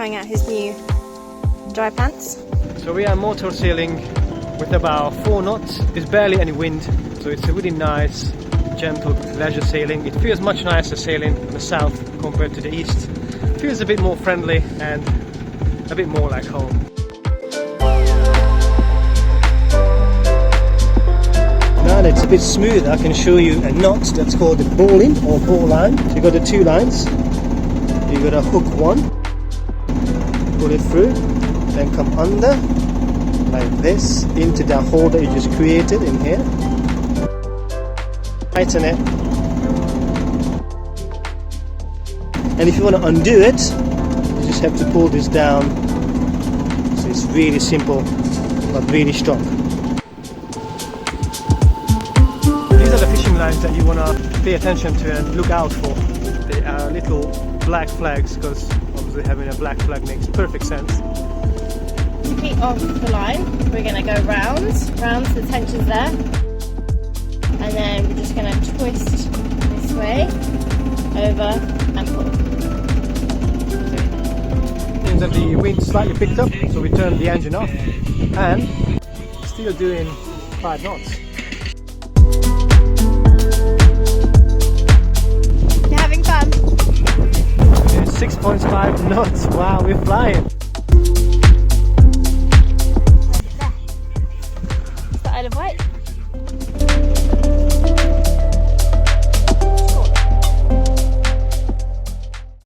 trying out his new dry pants. So we are motor sailing with about 4 knots. There's barely any wind, so it's a really nice, gentle leisure sailing. It feels much nicer sailing in the south compared to the east. It feels a bit more friendly and a bit more like home. Now that it's a bit smooth, I can show you a knot that's called the bowline or bow line. So you got the 2 lines. You got to hook one, pull it through, then come under like this into that hole that you just created in here. Tighten it, and if you want to undo it, you just have to pull this down. So it's really simple but really strong. These are the fishing lines that you want to pay attention to and look out for. They are little black flags, because obviously having a black flag makes perfect sense. To keep off the line, we're going to go round so the tension's there, and then we're just going to twist this way, over and pull. Seems that the wind slightly picked up, so we turned the engine off, and still doing 5 knots. You're having fun? 6.5 knots, wow, we're flying!